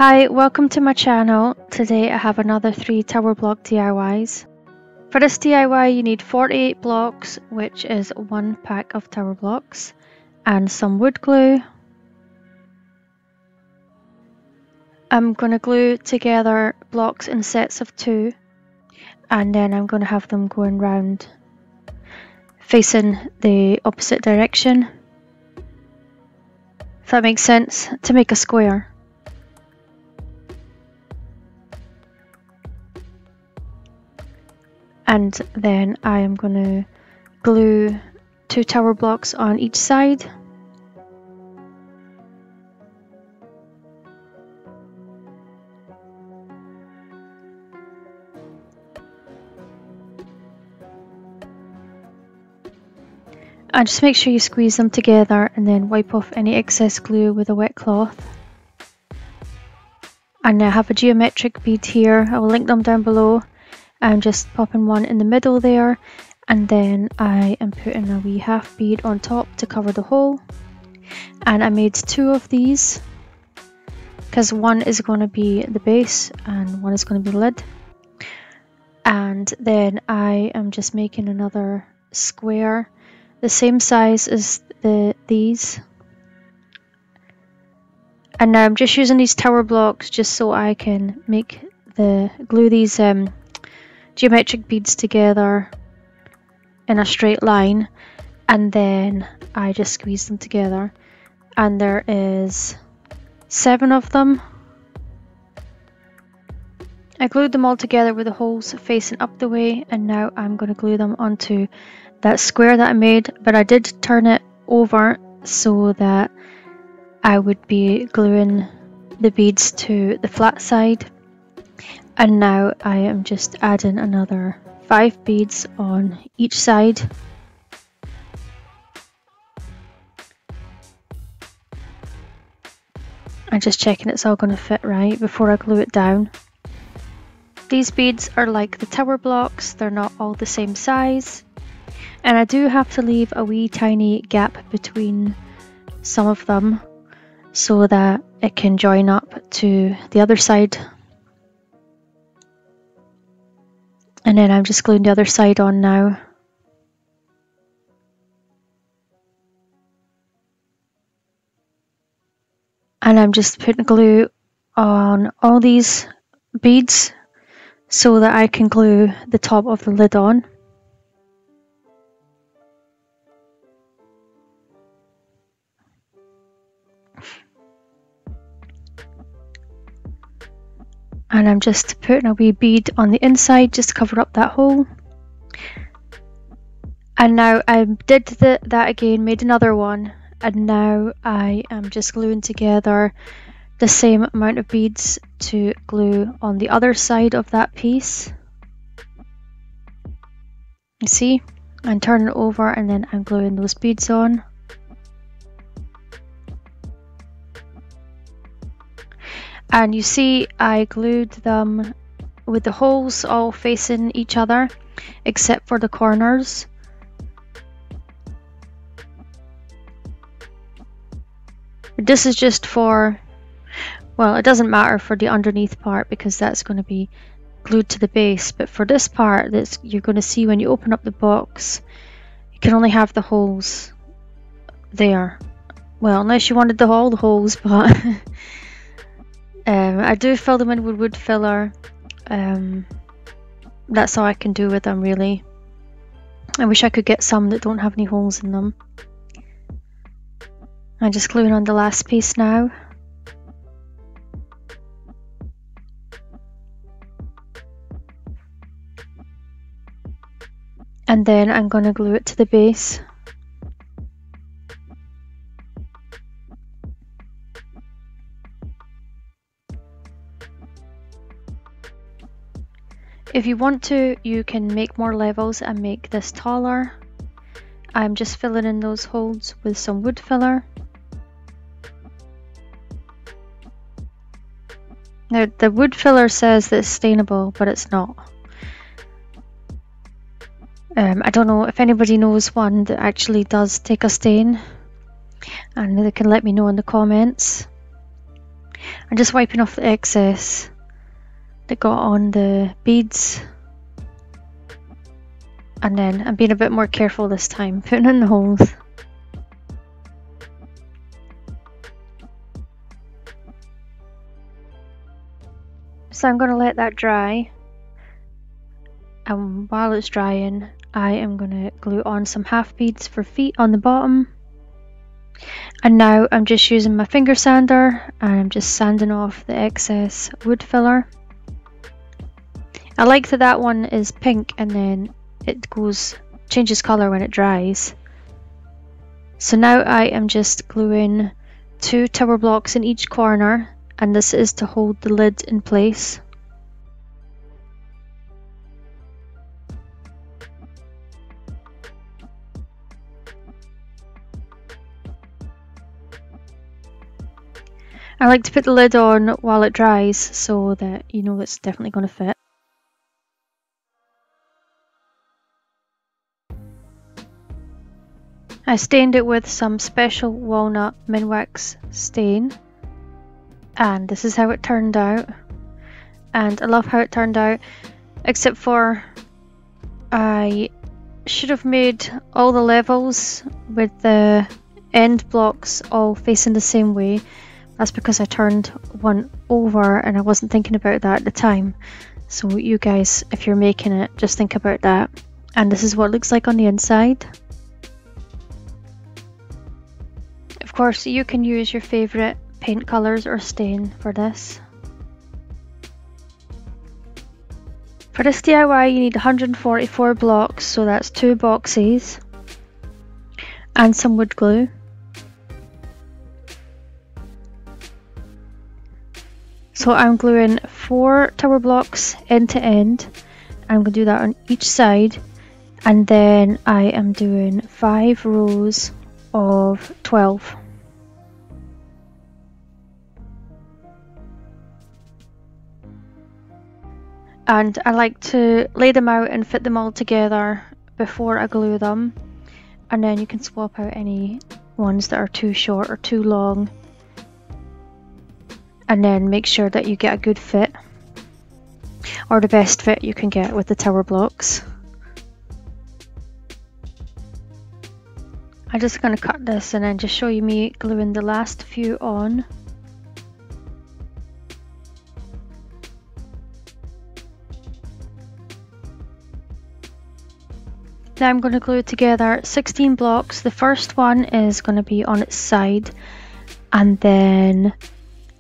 Hi, welcome to my channel. Today I have another 3 tower block DIYs. For this DIY you need 48 blocks, which is 1 pack of tower blocks, and some wood glue. I'm going to glue together blocks in sets of 2, and then I'm going to have them going round facing the opposite direction, if that makes sense, to make a square. And then I am going to glue 2 tower blocks on each side. And just make sure you squeeze them together and then wipe off any excess glue with a wet cloth. And I have a geometric bead here. I will link them down below. I'm just popping one in the middle there, and then I am putting a wee half bead on top to cover the hole. And I made 2 of these because one is going to be the base and one is going to be the lid. And then I am just making another square the same size as these. And now I'm just using these tower blocks just so I can glue these geometric beads together in a straight line, and then I just squeeze them together, and there is 7 of them. I glued them all together with the holes facing up the way, and now I'm going to glue them onto that square that I made, but I did turn it over so that I would be gluing the beads to the flat side. And now I am just adding another 5 beads on each side. I'm just checking it's all going to fit right before I glue it down. These beads are like the tower blocks, they're not all the same size. And I do have to leave a wee tiny gap between some of them so that it can join up to the other side. And then I'm just gluing the other side on now. And I'm just putting glue on all these beads so that I can glue the top of the lid on. And I'm just putting a wee bead on the inside just to cover up that hole. And now I did that again, made another one, and now I am just gluing together the same amount of beads to glue on the other side of that piece. You see? I'm turning it over and then I'm gluing those beads on. And you see I glued them with the holes all facing each other except for the corners. This is just for, well, it doesn't matter for the underneath part because that's going to be glued to the base, but for this part that you're going to see when you open up the box, you can only have the holes there. Well, unless you wanted all the holes, but I do fill them in with wood filler. That's all I can do with them really. I wish I could get some that don't have any holes in them. I'm just gluing on the last piece now. And then I'm going to glue it to the base. If you want to, you can make more levels and make this taller. I'm just filling in those holes with some wood filler. Now the wood filler says that it's stainable, but it's not. I don't know if anybody knows one that actually does take a stain, and they can let me know in the comments. I'm just wiping off the excess that got on the beads. And then I'm being a bit more careful this time, putting in the holes. So I'm going to let that dry. And while it's drying, I am going to glue on some half beads for feet on the bottom. And now I'm just using my finger sander and I'm just sanding off the excess wood filler. I like that one is pink and then it changes colour when it dries. So now I am just gluing 2 tower blocks in each corner, and this is to hold the lid in place. I like to put the lid on while it dries so that you know it's definitely going to fit. I stained it with some special walnut Minwax stain, and this is how it turned out. And I love how it turned out, except for I should have made all the levels with the end blocks all facing the same way. That's because I turned one over and I wasn't thinking about that at the time. So you guys, if you're making it, just think about that. And this is what it looks like on the inside. Of course, you can use your favourite paint colours or stain for this. For this DIY you need 144 blocks, so that's 2 boxes, and some wood glue. So I'm gluing 4 tower blocks end to end. I'm going to do that on each side, and then I am doing 5 rows of 12. And I like to lay them out and fit them all together before I glue them, and then you can swap out any ones that are too short or too long, and then make sure that you get a good fit, or the best fit you can get with the tower blocks. I'm just going to cut this and then just show you me gluing the last few on. Now I'm going to glue together 16 blocks. The first one is going to be on its side, and then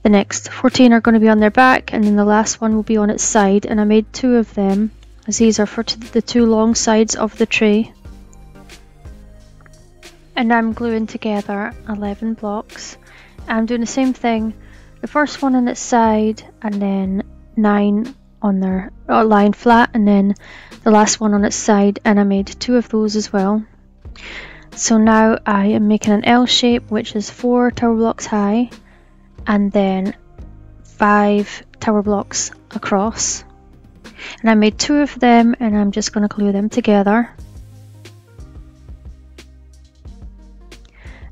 the next 14 are going to be on their back, and then the last one will be on its side. And I made 2 of them, as these are for the 2 long sides of the tray. And I'm gluing together 11 blocks. I'm doing the same thing, the first one on its side, and then 9 on their lying flat, and then the last one on its side, and I made 2 of those as well. So now I am making an L shape, which is 4 tower blocks high, and then 5 tower blocks across. And I made 2 of them, and I'm just going to glue them together.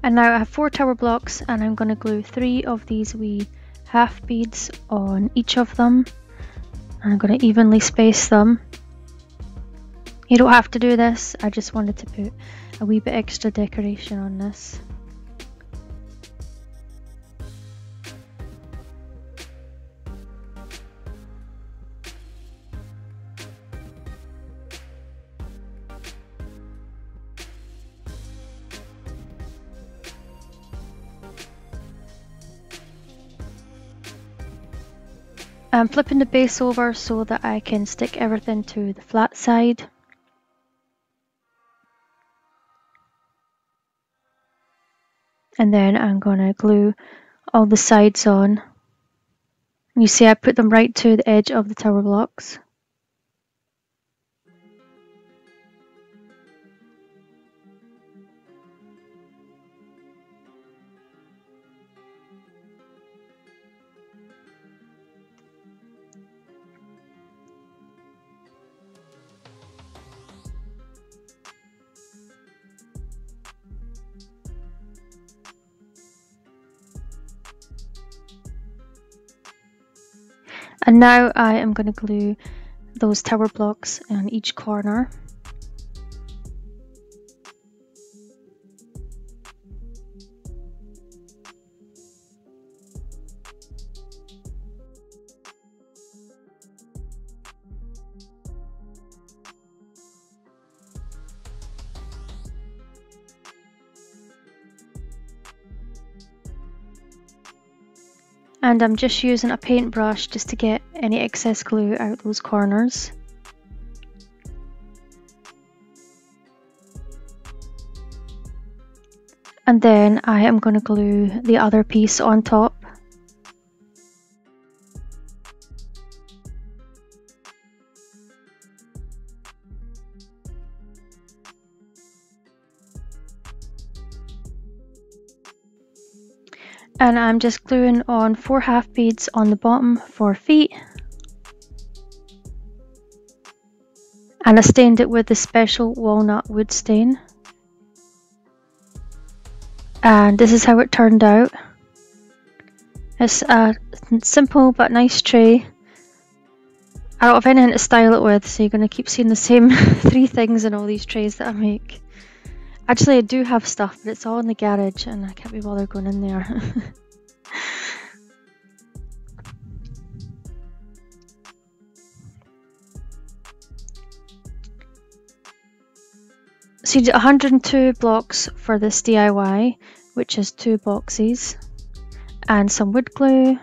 And now I have 4 tower blocks, and I'm going to glue 3 of these wee half beads on each of them. And I'm going to evenly space them. You don't have to do this, I just wanted to put a wee bit extra decoration on this. I'm flipping the base over so that I can stick everything to the flat side. And then I'm going to glue all the sides on. You see I put them right to the edge of the tower blocks. And now I am going to glue those tower blocks on each corner. And I'm just using a paintbrush just to get any excess glue out those corners. And then I am going to glue the other piece on top. And I'm just gluing on 4 half beads on the bottom for feet. And I stained it with the special walnut wood stain. And this is how it turned out. It's a simple but nice tray. I don't have anything to style it with, so you're going to keep seeing the same 3 things in all these trays that I make. Actually, I do have stuff, but it's all in the garage and I can't be bothered going in there. So you do 102 blocks for this DIY, which is 2 boxes, and some wood glue.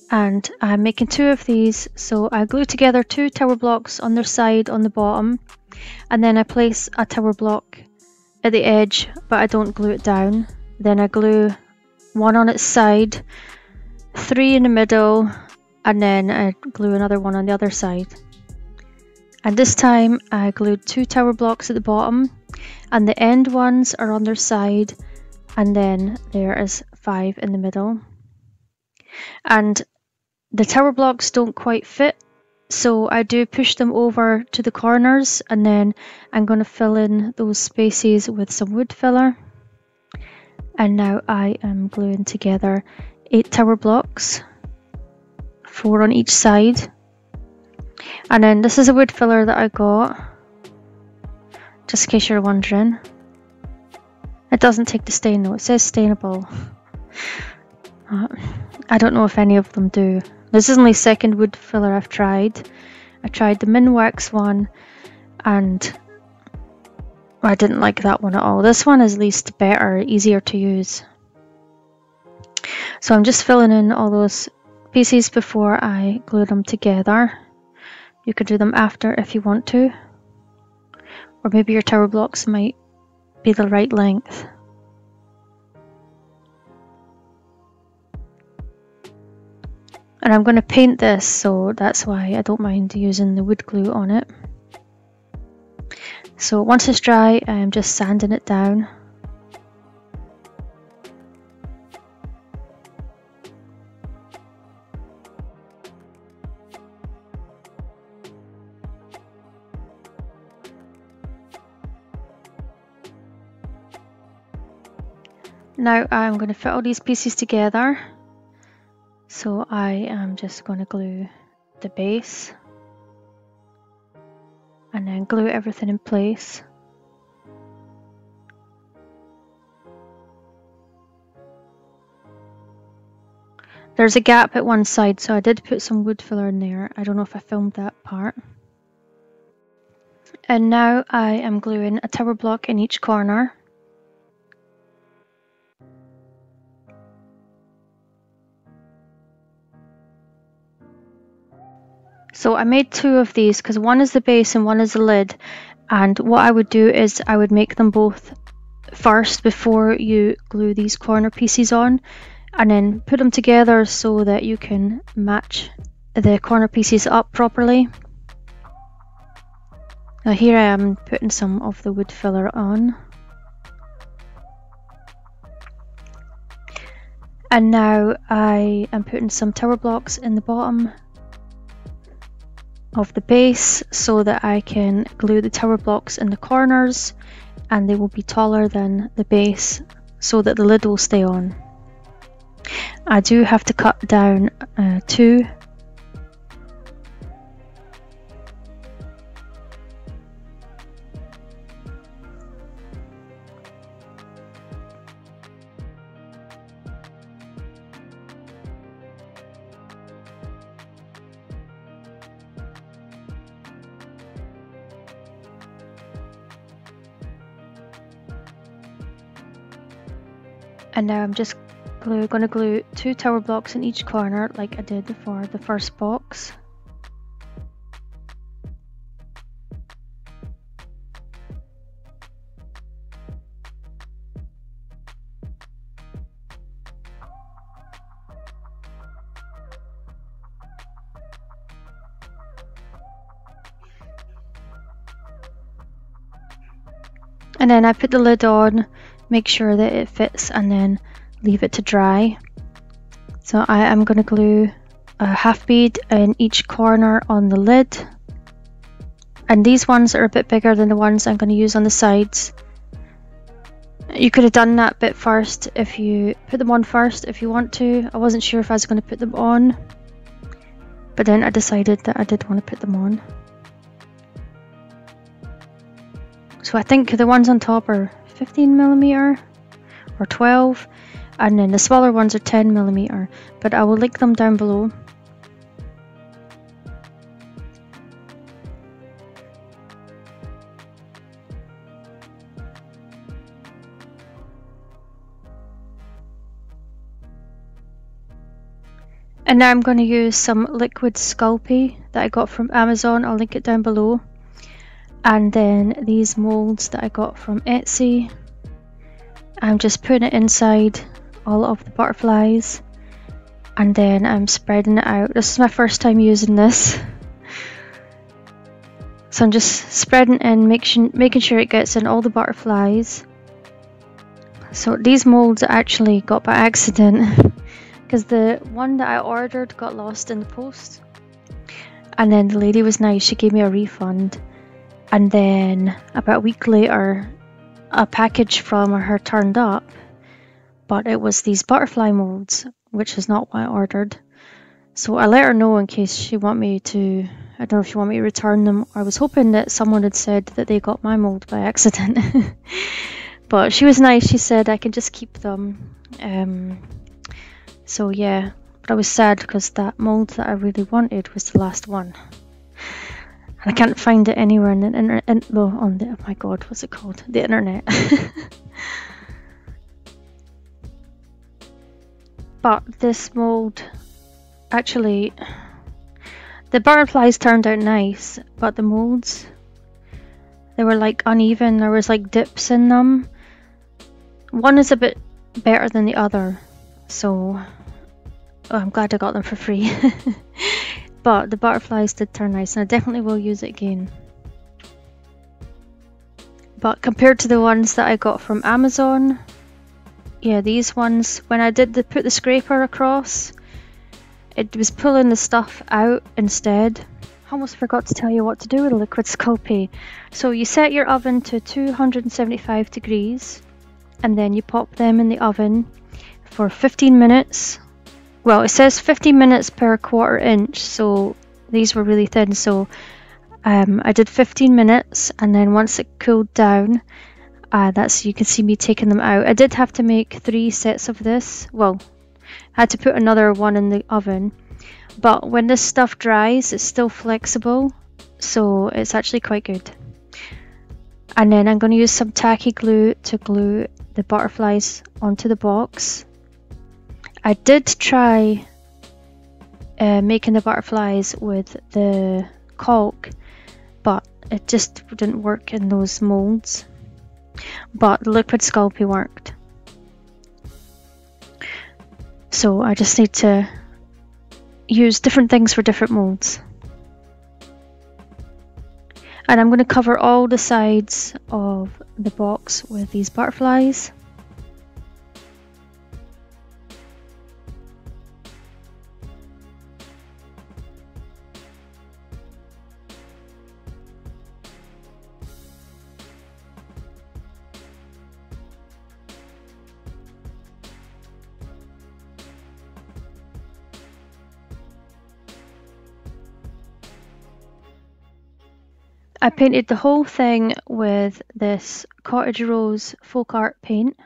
And I'm making 2 of these, so I glue together 2 tower blocks on their side on the bottom, and then I place a tower block at the edge, but I don't glue it down. Then I glue 1 on its side, 3 in the middle, and then I glue another 1 on the other side. And this time I glued 2 tower blocks at the bottom, and the end ones are on their side, and then there is 5 in the middle. And the tower blocks don't quite fit, so I do push them over to the corners, and then I'm going to fill in those spaces with some wood filler. And now I am gluing together 8 tower blocks, 4 on each side. And then this is a wood filler that I got, just in case you're wondering. It doesn't take the stain though, it says stainable. I don't know if any of them do. This is only the 2nd wood filler I've tried. I tried the Minwax one and I didn't like that one at all. This one is at least better, easier to use. So I'm just filling in all those pieces before I glue them together. You could do them after if you want to. Or maybe your tower blocks might be the right length. And I'm going to paint this, so that's why I don't mind using the wood glue on it. So once it's dry, I'm just sanding it down. Now I'm going to fit all these pieces together. So I am just going to glue the base and then glue everything in place. There's a gap at one side, so I did put some wood filler in there. I don't know if I filmed that part. And now I am gluing a tower block in each corner. So I made 2 of these because one is the base and one is the lid, and what I would do is I would make them both first before you glue these corner pieces on, and then put them together so that you can match the corner pieces up properly. Now here I am putting some of the wood filler on. And now I am putting some tower blocks in the bottom of the base so that I can glue the tower blocks in the corners, and they will be taller than the base so that the lid will stay on. I do have to cut down 2. And now I'm just going to glue 2 tower blocks in each corner like I did for the first box. And then I put the lid on, make sure that it fits, and then leave it to dry. So I am going to glue a half bead in each corner on the lid. And these ones are a bit bigger than the ones I'm going to use on the sides. You could have done that bit first if you put them on first if you want to. I wasn't sure if I was going to put them on, but then I decided that I did want to put them on. So I think the ones on top are 15mm or 12, and then the smaller ones are 10mm, but I will link them down below. And now I'm going to use some liquid Sculpey that I got from Amazon. I'll link it down below. And then these molds that I got from Etsy. I'm just putting it inside all of the butterflies, and then I'm spreading it out. This is my first time using this, so I'm just spreading in, making sure it gets in all the butterflies. So these molds I actually got by accident because the one that I ordered got lost in the post, and then the lady was nice, she gave me a refund. And then about a week later, a package from her turned up, but it was these butterfly molds, which is not what I ordered. So I let her know in case she want me to, I don't know if she want me to return them. I was hoping that someone had said that they got my mold by accident. But she was nice, she said I can just keep them. So yeah, but I was sad because that mold that I really wanted was the last one. I can't find it anywhere on the internet. On the, oh my god, what's it called? The internet. But this mold, actually, the butterflies turned out nice, but the molds, they were like uneven. There was like dips in them. One is a bit better than the other, so I'm glad I got them for free. But the butterflies did turn nice, and I definitely will use it again. But compared to the ones that I got from Amazon, yeah, these ones, when I did put the scraper across, it was pulling the stuff out instead. I almost forgot to tell you what to do with a liquid Sculpey. So you set your oven to 275 degrees, and then you pop them in the oven for 15 minutes. Well, it says 15 minutes per 1/4 inch, so these were really thin, so I did 15 minutes, and then once it cooled down, that's, you can see me taking them out. I did have to make 3 sets of this. Well, I had to put another one in the oven, but when this stuff dries, it's still flexible, so it's actually quite good. And then I'm going to use some tacky glue to glue the butterflies onto the box. I did try making the butterflies with the caulk, but it just didn't work in those molds. But the liquid Sculpey worked. So I just need to use different things for different molds. And I'm going to cover all the sides of the box with these butterflies. I painted the whole thing with this Cottage Rose Folk Art paint.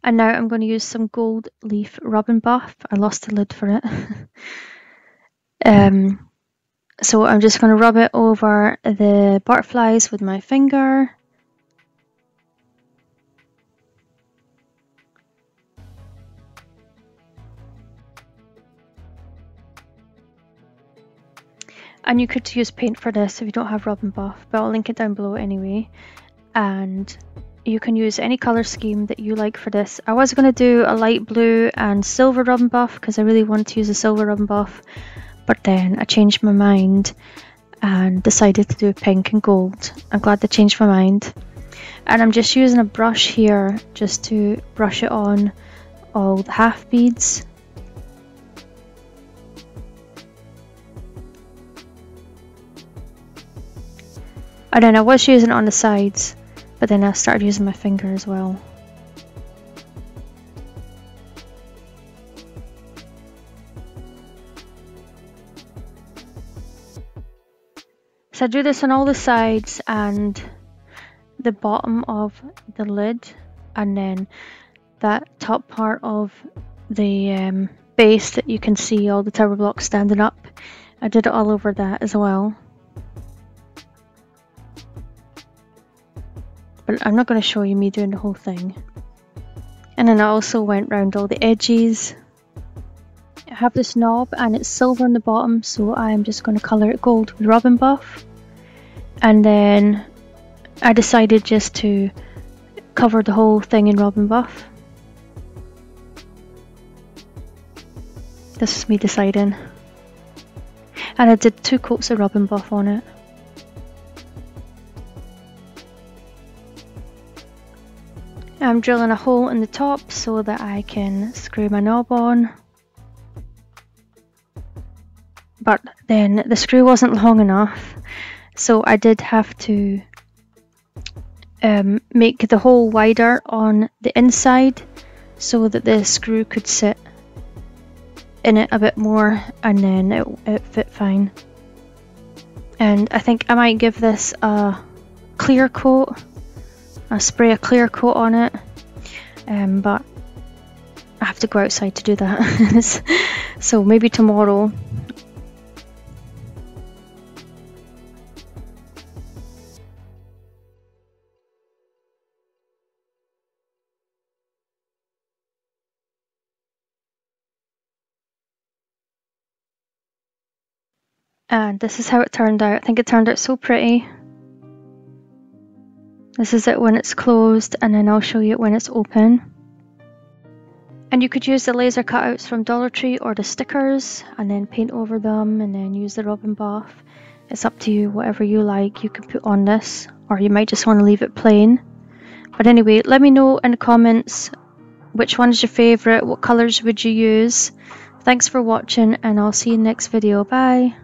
And now I'm going to use some Gold Leaf Rub and Buff. I lost the lid for it. So I'm just going to rub it over the butterflies with my finger. And you could use paint for this if you don't have Rub and Buff, but I'll link it down below anyway. And you can use any colour scheme that you like for this. I was going to do a light blue and silver Rub and Buff because I really wanted to use a silver Rub and Buff, but then I changed my mind and decided to do pink and gold. I'm glad I changed my mind. And I'm just using a brush here just to brush it on all the half beads. And then I was using it on the sides, but then I started using my finger as well. So I do this on all the sides and the bottom of the lid, and then that top part of the base that you can see all the tower blocks standing up. I did it all over that as well. But I'm not going to show you me doing the whole thing. And then I also went round all the edges. I have this knob and it's silver on the bottom, so I'm just going to colour it gold with Rub and Buff. And then I decided just to cover the whole thing in Rub and Buff. This is me deciding. And I did 2 coats of Rub and Buff on it. I'm drilling a hole in the top so that I can screw my knob on. But then the screw wasn't long enough, so I did have to make the hole wider on the inside so that the screw could sit in it a bit more, and then it fit fine. And I think I might give this a clear coat. I'll spray a clear coat on it, but I have to go outside to do that. So maybe tomorrow. And this is how it turned out. I think it turned out so pretty. This is it when it's closed, and then I'll show you it when it's open. And you could use the laser cutouts from Dollar Tree or the stickers and then paint over them and then use the Rub and Buff. It's up to you, whatever you like you can put on this, or you might just want to leave it plain. But anyway, let me know in the comments which one is your favourite, what colours would you use. Thanks for watching, and I'll see you in the next video. Bye!